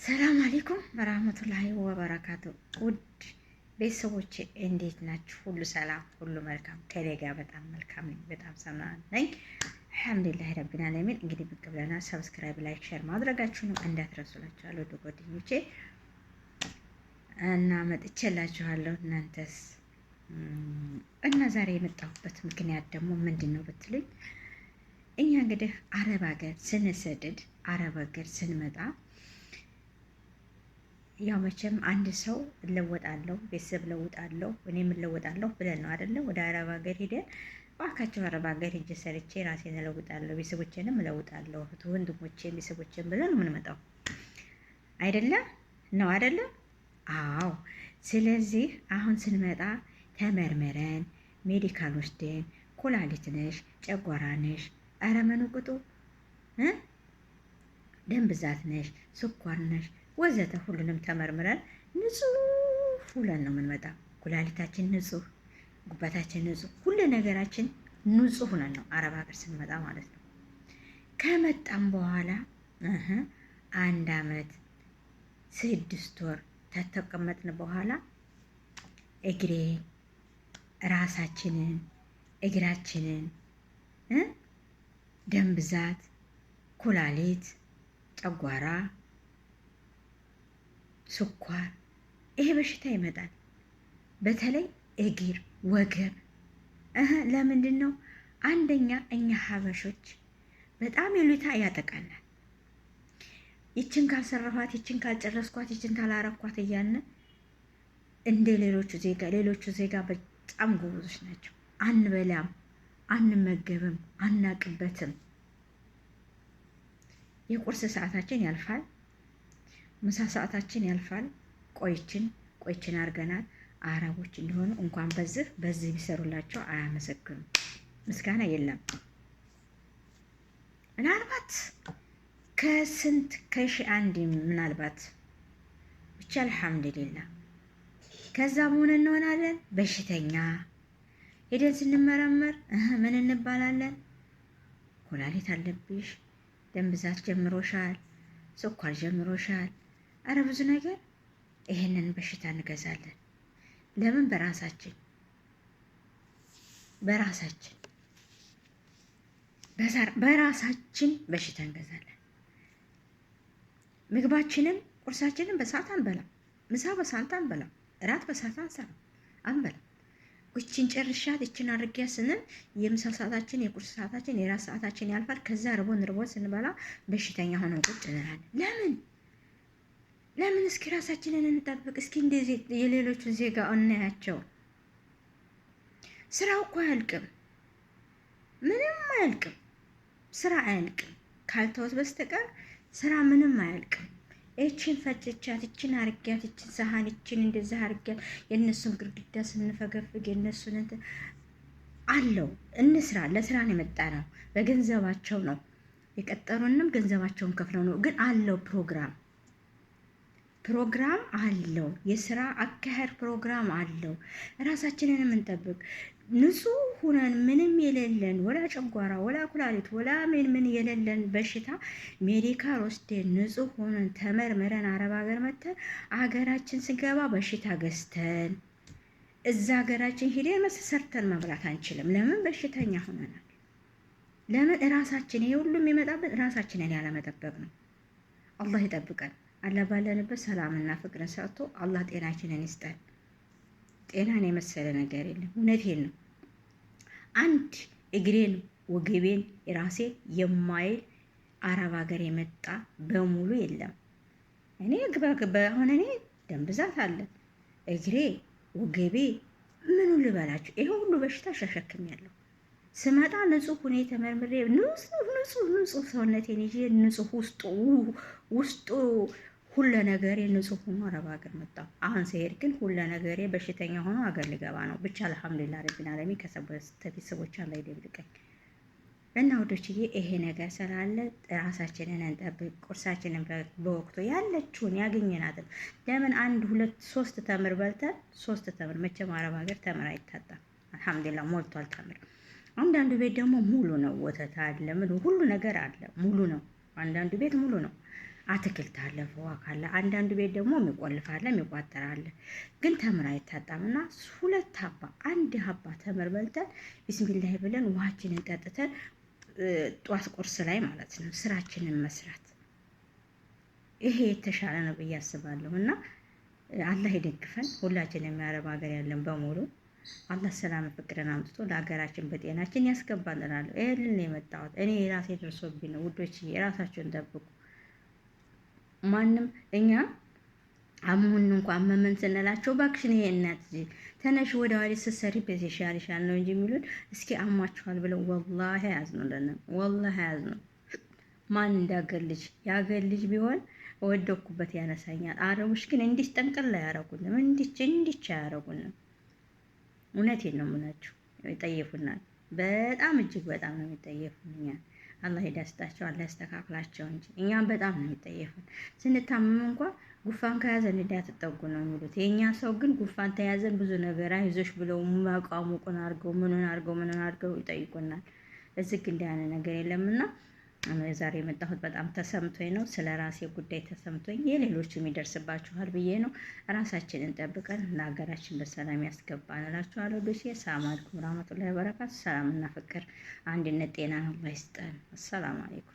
ሰላም አለይኩም ወራህመቱላሂ ወበረካቱ። ውድ ቤተሰቦቼ እንዴት ናችሁ? ሁሉ ሰላም፣ ሁሉ መልካም። ከኔ ጋር በጣም መልካም ነኝ፣ በጣም ሰላም ነኝ። አልሐምዱሊላህ ረቢል ዓለሚን። እንግዲህ ብቅ ብለናል። ሰብስክራይብ፣ ላይክ፣ ሼር ማድረጋችሁንም እንዳትረሱላችኋለሁ ወደ ጓደኞቼ እና መጥቼላችኋለሁ። እናንተስ እና ዛሬ የመጣሁበት ምክንያት ደግሞ ምንድን ነው ብትሉኝ እኛ እንግዲህ አረብ ሀገር ስንሰደድ አረብ ሀገር ስንመጣ ያው መቼም አንድ ሰው እለወጣለሁ ቤተሰብ እለውጣለሁ እኔም እለወጣለሁ ብለን ነው አይደለም ወደ አረብ ሀገር ሄደን እባካቸው አረብ ሀገር ሄጄ ሰርቼ ራሴን እለውጣለሁ ቤተሰቦቼንም እለውጣለሁ እህት ወንድሞቼን ቤተሰቦቼን ብለን ነው የምንመጣው አይደለም ነው አይደለም? አዎ። ስለዚህ አሁን ስንመጣ ተመርመረን ሜዲካል ወስደን ኩላሊት ነሽ፣ ጨጓራ ነሽ፣ ኧረ ምን ቁጡ ደም ብዛት ነሽ፣ ስኳር ነሽ ወዘተ ሁሉንም ተመርምረን ንጹህ ሁለን ነው የምንመጣ። ኩላሊታችን ንጹህ፣ ጉበታችን ንጹህ፣ ሁሉ ነገራችን ንጹህ ሁነን ነው አረብ ሀገር ስንመጣ ማለት ነው። ከመጣም በኋላ 1 አመት 6 ወር ተተቀመጥን በኋላ እግሬን፣ ራሳችንን፣ እግራችንን ደም ብዛት፣ ኩላሊት፣ ጨጓራ፣ ስኳር ይሄ በሽታ ይመጣል። በተለይ እግር፣ ወገብ ለምንድን ነው? አንደኛ እኛ ሀበሾች በጣም ይሉታ ያጠቃናል። ይችን ካልሰራኋት፣ ይችን ካልጨረስኳት፣ ይችን ካላረኳት እያልን እንደ ሌሎቹ ዜጋ በጣም ጎበዞች ናቸው። አንበላም፣ አንመገብም፣ አናቅበትም። የቁርስ ሰዓታችን ያልፋል፣ ምሳ ሰዓታችን ያልፋል። ቆይችን አድርገናል። አረቦች እንዲሆኑ እንኳን በዚህ ቢሰሩላቸው አያመሰግኑም። ምስጋና የለም። ምናልባት ከስንት ከሺህ አንድ ምናልባት ብቻ አልሐምዱሊላህ። ከዛ መሆን እንሆናለን በሽተኛ። ሄደን ስንመረመር ምን እንባላለን? ኩላሊት አለብሽ፣ ደም ብዛት ጀምሮሻል፣ ስኳር ጀምሮሻል፣ አረ ብዙ ነገር። ይሄንን በሽታ እንገዛለን። ለምን? በራሳችን በሽታ እንገዛለን። ምግባችንን ቁርሳችንን በሰዓት አንበላም፣ ምሳ በሰዓት አንበላም፣ እራት በሰዓት አንበላም። እችን ጨርሻት እችን አድርጊያ ስንል የምሳ ሰዓታችን፣ የቁርስ ሰዓታችን፣ የራት ሰዓታችን ያልፋል። ከዛ ርቦን ስንበላ በሽተኛ ሆነን ቁጭ እንላለን። ለምን? እስኪ ራሳችንን እንጠብቅ። እስኪ እንደዚህ የሌሎቹን ዜጋ እናያቸው። ስራው እኮ አያልቅም፣ ምንም አያልቅም። ስራ አያልቅም ካልተወት በስተቀር ስራ ምንም አያልቅም። እችን ፈጭቻት፣ እችን አርጊያት፣ እችን ሰሃን፣ እችን እንደዛ አርጊያት። የእነሱን ግርግዳ ስንፈገፍግ የእነሱን አለው። እንስራ። ለስራ ነው የመጣ ነው። በገንዘባቸው ነው የቀጠሩንም፣ ገንዘባቸውን ከፍለው ነው። ግን አለው ፕሮግራም አለው። የስራ አካሄድ ፕሮግራም አለው። ራሳችንን የምንጠብቅ ንጹህ ሁነን ምንም የሌለን ወላ ጨጓራ ወላ ኩላሊት ወላ ምን የሌለን በሽታ ሜዲካል ወስደን ንጹህ ሆነን ተመርምረን አረብ ሀገር መተን አገራችን ስገባ በሽታ ገዝተን እዛ ሀገራችን ሄደን ሰርተን መብላት አንችልም። ለምን? በሽተኛ ሆነናል። ለምን? ራሳችን ይሄ ሁሉ የሚመጣበት ራሳችንን ያለመጠበቅ ነው። አላህ ይጠብቀን። አላህ ባለንበት ሰላምና ፍቅርን ሰጥቶ አላህ ጤናችንን ይስጠን። ጤናን የመሰለ ነገር የለም። እውነቴን ነው። አንድ እግሬን ወገቤን ራሴ የማይል አረብ ሀገር የመጣ በሙሉ የለም። እኔ አሁን እኔ ደም ብዛት አለ እግሬ ወገቤ ምኑ ልበላችሁ፣ ይሄ ሁሉ በሽታ ሸሸክም ያለው ስመጣ ንጹህ ሁኔ ተመርምሬ ንጹህ ሰውነቴን ይዤ ንጹህ ውስጡ ሁሉ ነገሬ ንጹህ ሆኖ አረብ ሀገር መጣሁ። አሁን ሲሄድ ግን ሁሉ ነገሬ በሽተኛ ሆኖ ሀገር ሊገባ ነው። ብቻ አልሐምዱሊላህ ረቢል ዓለሚን ከቤተሰቦች ላይ ይደብልቀኝ እና ወዶችዬ፣ ይሄ ነገር ስላለ ራሳችንን እንጠብቅ። ቁርሳችንን በወቅቱ ያለችውን ያገኘናትን ለምን 1 2 3 ተምር በልተን 3 ተምር መቼም አረብ ሀገር ተምር አይታጣም። አልሐምዱሊላህ ሞልቷል ተምር። አንዳንዱ ቤት ደግሞ ሙሉ ነው። ወተት አለ፣ ሁሉ ነገር አለ፣ ሙሉ ነው። አንዳንዱ ቤት ሙሉ ነው። አትክልት አለ፣ ውሃ ካለ። አንዳንዱ ቤት ደግሞ የሚቆልፍ አለ፣ የሚቋጠር አለ። ግን ተምር አይታጣም እና ሁለት ሀባ አንድ ሀባ ተምር በልተን ቢስሚላህ ብለን ውሃችንን ጠጥተን ጧት ቁርስ ላይ ማለት ነው ስራችንን መስራት ይሄ የተሻለ ነው ብዬ አስባለሁ። እና አላህ ይደግፈን ሁላችንም የአረብ ሀገር ያለን በሙሉ አላህ ሰላም ፍቅርን አምጥቶ ለሀገራችን በጤናችን ያስገባል እላለሁ። ይሄንን የመጣሁት እኔ የራሴ ደርሶብኝ ነው ውዶች፣ የራሳችሁን ጠብቁ። ማንም እኛ አሁን እንኳን አመመን ስንላቸው እባክሽን ይሄ እናት ተነሽ ወደ ዋሪ ስትሰሪ በዚህ ይሻልሻል ነው እንጂ የሚሉን እስኪ አሟችኋል ብለው ወላሂ ያዝኑልን፣ ወላሂ ያዝኑ። ማን እንዳገር ልጅ ያገር ልጅ ቢሆን ወደኩበት ያነሳኛል። አረቦች ግን እንዲህ ጠንቅር ላይ ያረጉንም እንዲች አያረጉንም። እውነቴን ነው የምላችሁ፣ ይጠየፉናል። በጣም እጅግ በጣም ነው የሚጠየፉን እኛን። አላህ ይዳስጣቸው፣ አላህ ያስተካክላቸው እንጂ እኛም በጣም ነው የሚጠየፉን። ስንታመም እንኳን ጉፋን ከያዘን እንዳትጠጉ ነው የሚሉት። የእኛ ሰው ግን ጉፋን ተያዘን ብዙ ነገር አይዞሽ ብለው ማቋሙቁን አድርገው ምኑን አድርገው ይጠይቁናል። እዚህ ግን እንዲህ አይነት ነገር የለምና ዛሬ የመጣሁት በጣም ተሰምቶኝ ነው። ስለ ራሴ ጉዳይ ተሰምቶኝ የሌሎችም ይደርስባችኋል ብዬ ነው። ራሳችንን ጠብቀን ለሀገራችን በሰላም ያስገባን እላችኋለሁ። ዶሴ ሰላም አለይኩም ወራህመቱላሂ ወበረካቱ። ሰላምና ፍቅር፣ አንድነት፣ ጤና አላህ ይስጠን። አሰላሙ አለይኩም።